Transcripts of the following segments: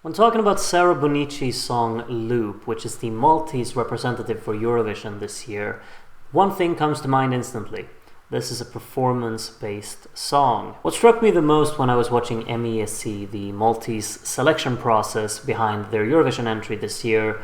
When talking about Sarah Bonici's song Loop, which is the Maltese representative for Eurovision this year, one thing comes to mind instantly. This is a performance-based song. What struck me the most when I was watching MESC, the Maltese selection process behind their Eurovision entry this year,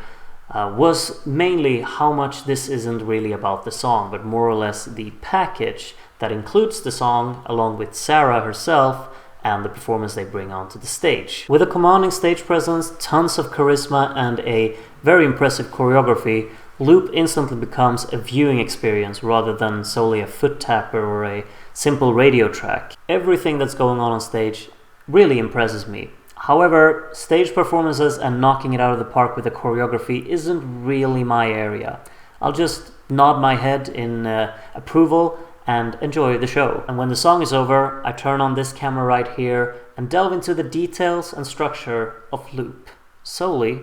was mainly how much this isn't really about the song, but more or less the package that includes the song along with Sarah herself and the performance they bring onto the stage. With a commanding stage presence, tons of charisma, and a very impressive choreography, Loop instantly becomes a viewing experience rather than solely a foot tapper or a simple radio track. Everything that's going on stage really impresses me. However, stage performances and knocking it out of the park with the choreography isn't really my area. I'll just nod my head in approval and enjoy the show. And when the song is over, I turn on this camera right here and delve into the details and structure of Loop, solely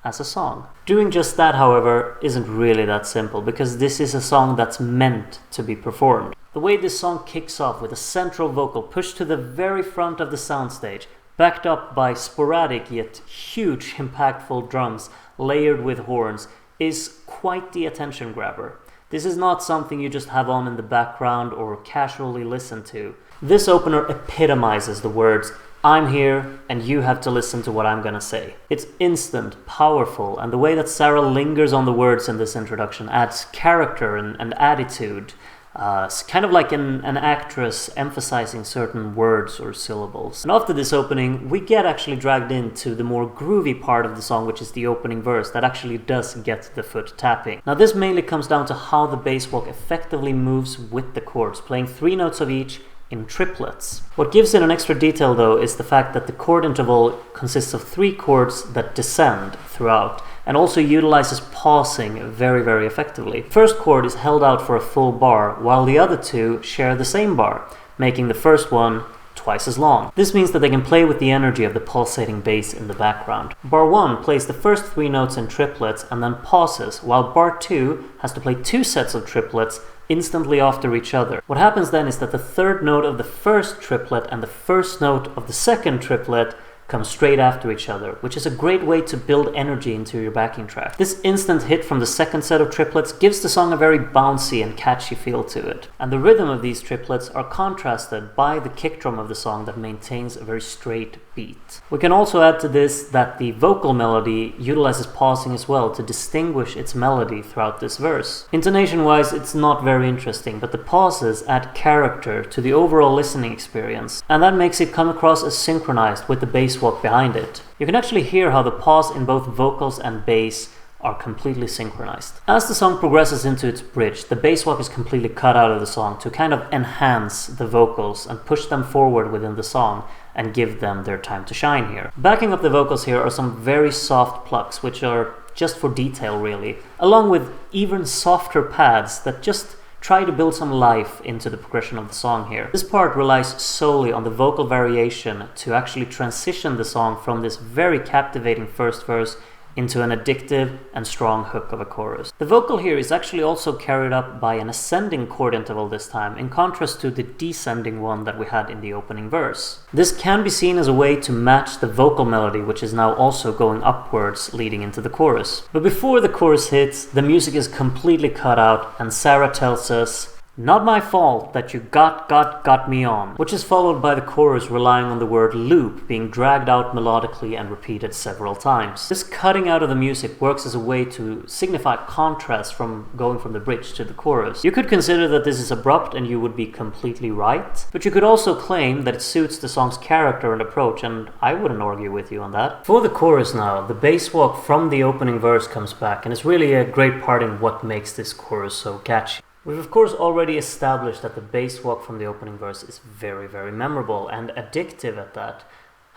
as a song. Doing just that, however, isn't really that simple, because this is a song that's meant to be performed. The way this song kicks off with a central vocal pushed to the very front of the soundstage, backed up by sporadic yet huge impactful drums layered with horns, is quite the attention grabber. This is not something you just have on in the background or casually listen to. This opener epitomizes the words, "I'm here and you have to listen to what I'm gonna say." It's instant, powerful, and the way that Sarah lingers on the words in this introduction adds character and attitude. It's kind of like an actress emphasizing certain words or syllables. And after this opening, we get actually dragged into the more groovy part of the song, which is the opening verse that actually does get the foot tapping. Now this mainly comes down to how the bass walk effectively moves with the chords, playing 3 notes of each in triplets. What gives it an extra detail though is the fact that the chord interval consists of 3 chords that descend throughout, and also utilizes pausing very effectively. First chord is held out for a full bar, while the other 2 share the same bar, making the first one twice as long. This means that they can play with the energy of the pulsating bass in the background. Bar 1 plays the first 3 notes in triplets and then pauses, while bar 2 has to play 2 sets of triplets instantly after each other. What happens then is that the third note of the first triplet and the first note of the second triplet come straight after each other, which is a great way to build energy into your backing track. This instant hit from the second set of triplets gives the song a very bouncy and catchy feel to it. And the rhythm of these triplets are contrasted by the kick drum of the song that maintains a very straight beat. We can also add to this that the vocal melody utilizes pausing as well to distinguish its melody throughout this verse. Intonation-wise, it's not very interesting, but the pauses add character to the overall listening experience, and that makes it come across as synchronized with the bass walk behind it. You can actually hear how the pause in both vocals and bass are completely synchronized. As the song progresses into its bridge, the bass walk is completely cut out of the song to kind of enhance the vocals and push them forward within the song and give them their time to shine here. Backing up the vocals here are some very soft plucks, which are just for detail really, along with even softer pads that just try to build some life into the progression of the song here. This part relies solely on the vocal variation to actually transition the song from this very captivating first verse into an addictive and strong hook of a chorus. The vocal here is actually also carried up by an ascending chord interval this time, in contrast to the descending one that we had in the opening verse. This can be seen as a way to match the vocal melody, which is now also going upwards leading into the chorus. But before the chorus hits, the music is completely cut out and Sarah tells us, "Not my fault that you got me on," which is followed by the chorus relying on the word loop being dragged out melodically and repeated several times. This cutting out of the music works as a way to signify contrast from going from the bridge to the chorus. You could consider that this is abrupt and you would be completely right, but you could also claim that it suits the song's character and approach, and I wouldn't argue with you on that. For the chorus now, the bass walk from the opening verse comes back, and it's really a great part in what makes this chorus so catchy. We've of course already established that the bass walk from the opening verse is very memorable and addictive at that.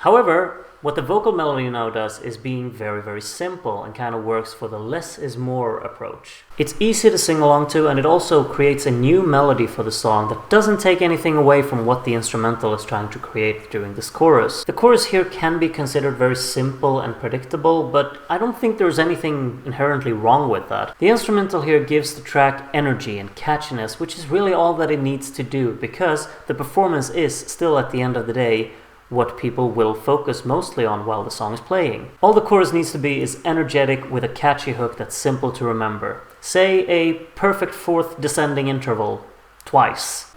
However, what the vocal melody now does is being very simple and kind of works for the less is more approach. It's easy to sing along to, and it also creates a new melody for the song that doesn't take anything away from what the instrumental is trying to create during this chorus. The chorus here can be considered very simple and predictable, but I don't think there's anything inherently wrong with that. The instrumental here gives the track energy and catchiness, which is really all that it needs to do, because the performance is still at the end of the day what people will focus mostly on while the song is playing. All the chorus needs to be is energetic with a catchy hook that's simple to remember. Say a perfect fourth descending interval, twice.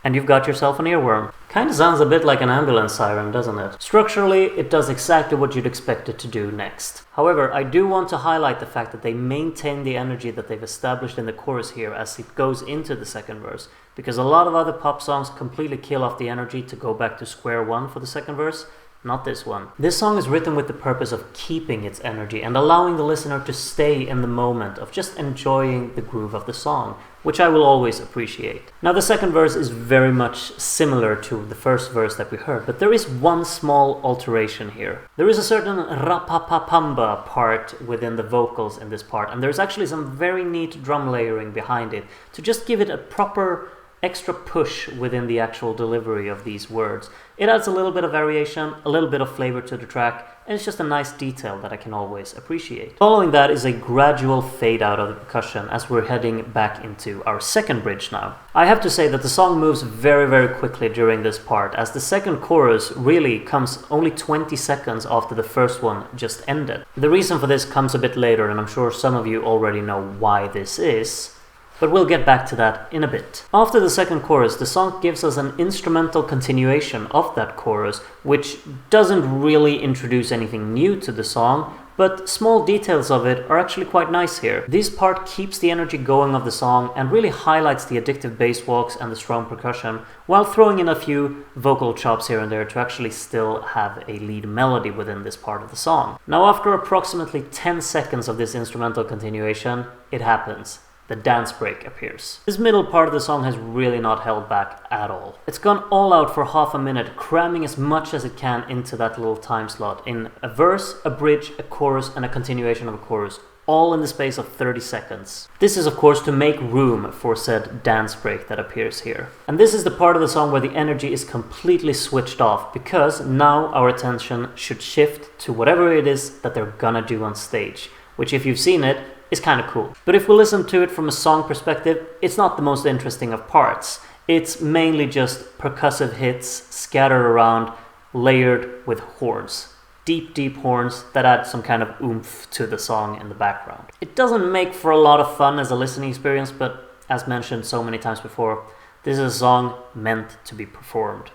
And you've got yourself an earworm. Kinda sounds a bit like an ambulance siren, doesn't it? Structurally, it does exactly what you'd expect it to do next. However, I do want to highlight the fact that they maintain the energy that they've established in the chorus here as it goes into the second verse, because a lot of other pop songs completely kill off the energy to go back to square one for the second verse. Not this one. This song is written with the purpose of keeping its energy and allowing the listener to stay in the moment of just enjoying the groove of the song, which I will always appreciate. Now the second verse is very much similar to the first verse that we heard, but there is one small alteration here. There is a certain rapapapamba part within the vocals in this part, and there's actually some very neat drum layering behind it to just give it a proper extra push within the actual delivery of these words. It adds a little bit of variation, a little bit of flavor to the track, and it's just a nice detail that I can always appreciate. Following that is a gradual fade out of the percussion as we're heading back into our second bridge now. I have to say that the song moves very, very quickly during this part, as the second chorus really comes only 20 seconds after the first one just ended. The reason for this comes a bit later, and I'm sure some of you already know why this is, but we'll get back to that in a bit. After the second chorus, the song gives us an instrumental continuation of that chorus, which doesn't really introduce anything new to the song, but small details of it are actually quite nice here. This part keeps the energy going of the song and really highlights the addictive bass walks and the strong percussion, while throwing in a few vocal chops here and there to actually still have a lead melody within this part of the song. Now after approximately 10 seconds of this instrumental continuation, it happens. The dance break appears. This middle part of the song has really not held back at all. It's gone all out for half a minute, cramming as much as it can into that little time slot in a verse, a bridge, a chorus, and a continuation of a chorus, all in the space of 30 seconds. This is of course to make room for said dance break that appears here. And this is the part of the song where the energy is completely switched off, because now our attention should shift to whatever it is that they're gonna do on stage, which if you've seen it, is kind of cool. But if we listen to it from a song perspective, it's not the most interesting of parts. It's mainly just percussive hits scattered around, layered with horns. Deep, deep horns that add some kind of oomph to the song in the background. It doesn't make for a lot of fun as a listening experience, but as mentioned so many times before, this is a song meant to be performed.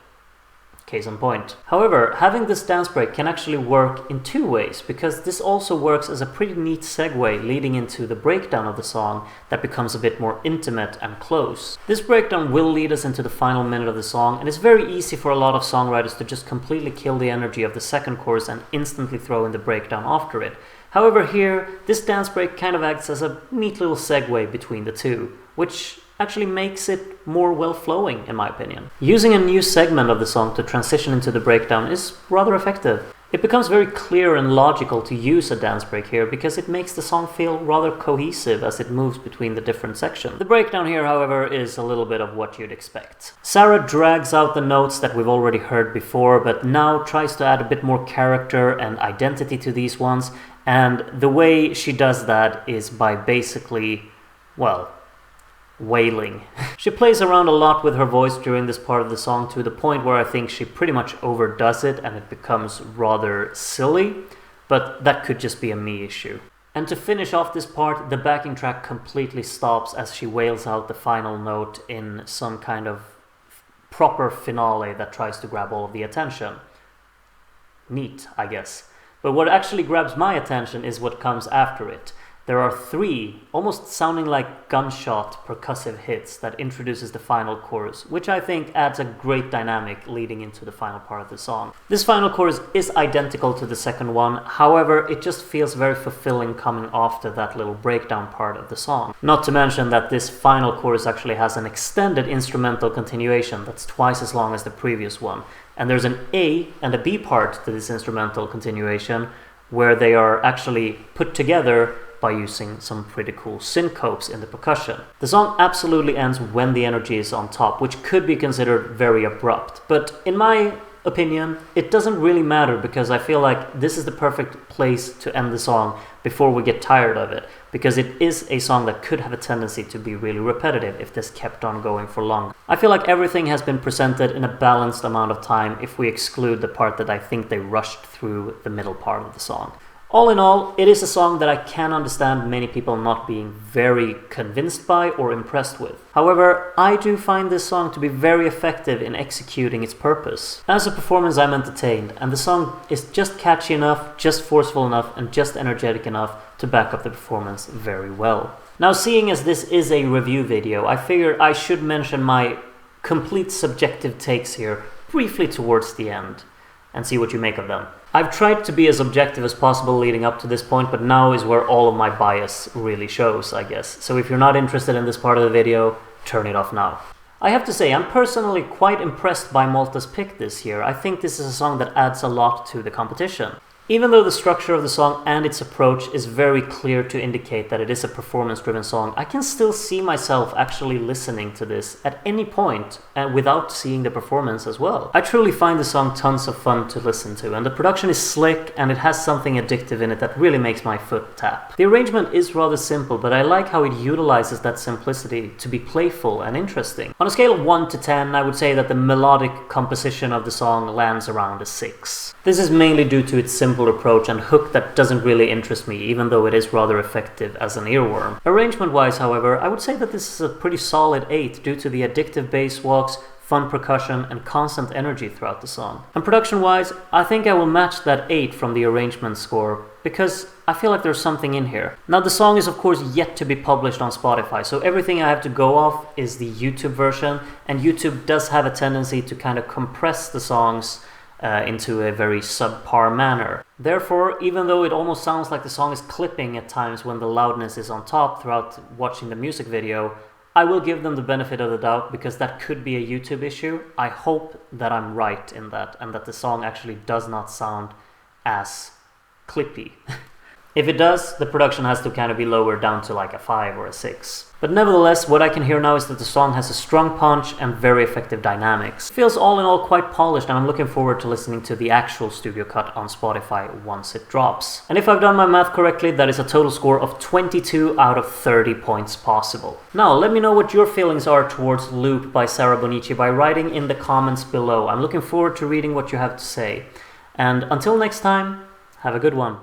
Case in point. However, having this dance break can actually work in two ways, because this also works as a pretty neat segue leading into the breakdown of the song that becomes a bit more intimate and close. This breakdown will lead us into the final minute of the song, and it's very easy for a lot of songwriters to just completely kill the energy of the second chorus and instantly throw in the breakdown after it. However, here, this dance break kind of acts as a neat little segue between the two, which actually makes it more well-flowing, in my opinion. Using a new segment of the song to transition into the breakdown is rather effective. It becomes very clear and logical to use a dance break here, because it makes the song feel rather cohesive as it moves between the different sections. The breakdown here, however, is a little bit of what you'd expect. Sarah drags out the notes that we've already heard before, but now tries to add a bit more character and identity to these ones, and the way she does that is by basically, well, wailing. She plays around a lot with her voice during this part of the song, to the point where I think she pretty much overdoes it and it becomes rather silly, but that could just be a me issue. And to finish off this part, the backing track completely stops as she wails out the final note in some kind of proper finale that tries to grab all of the attention. Neat, I guess. But what actually grabs my attention is what comes after it. There are three, almost sounding like gunshot percussive hits that introduces the final chorus, which I think adds a great dynamic leading into the final part of the song. This final chorus is identical to the second one, however, it just feels very fulfilling coming after that little breakdown part of the song. Not to mention that this final chorus actually has an extended instrumental continuation that's twice as long as the previous one, and there's an A and a B part to this instrumental continuation, where they are actually put together by using some pretty cool syncopes in the percussion. The song absolutely ends when the energy is on top, which could be considered very abrupt, but in my opinion, it doesn't really matter because I feel like this is the perfect place to end the song before we get tired of it, because it is a song that could have a tendency to be really repetitive if this kept on going for long. I feel like everything has been presented in a balanced amount of time if we exclude the part that I think they rushed through the middle part of the song. All in all, it is a song that I can understand many people not being very convinced by or impressed with. However, I do find this song to be very effective in executing its purpose. As a performance, I'm entertained, and the song is just catchy enough, just forceful enough, and just energetic enough to back up the performance very well. Now, seeing as this is a review video, I figured I should mention my complete subjective takes here briefly towards the end, and see what you make of them. I've tried to be as objective as possible leading up to this point, but now is where all of my bias really shows, I guess. So if you're not interested in this part of the video, turn it off now. I have to say, I'm personally quite impressed by Malta's pick this year. I think this is a song that adds a lot to the competition. Even though the structure of the song and its approach is very clear to indicate that it is a performance-driven song, I can still see myself actually listening to this at any point without seeing the performance as well. I truly find the song tons of fun to listen to, and the production is slick and it has something addictive in it that really makes my foot tap. The arrangement is rather simple, but I like how it utilizes that simplicity to be playful and interesting. On a scale of 1 to 10, I would say that the melodic composition of the song lands around a 6. This is mainly due to its simple approach and hook that doesn't really interest me, even though it is rather effective as an earworm. Arrangement-wise, however, I would say that this is a pretty solid 8 due to the addictive bass walks, fun percussion, and constant energy throughout the song. And production-wise, I think I will match that 8 from the arrangement score, because I feel like there's something in here. Now, the song is of course yet to be published on Spotify, so everything I have to go off is the YouTube version, and YouTube does have a tendency to kind of compress the songs into a very subpar manner. Therefore, even though it almost sounds like the song is clipping at times when the loudness is on top throughout watching the music video, I will give them the benefit of the doubt because that could be a YouTube issue. I hope that I'm right in that and that the song actually does not sound as clippy. If it does, the production has to kind of be lowered down to like a 5 or a 6. But nevertheless, what I can hear now is that the song has a strong punch and very effective dynamics. It feels all in all quite polished, and I'm looking forward to listening to the actual studio cut on Spotify once it drops. And if I've done my math correctly, that is a total score of 22 out of 30 points possible. Now, let me know what your feelings are towards Loop by Sarah Bonnici by writing in the comments below. I'm looking forward to reading what you have to say. And until next time, have a good one.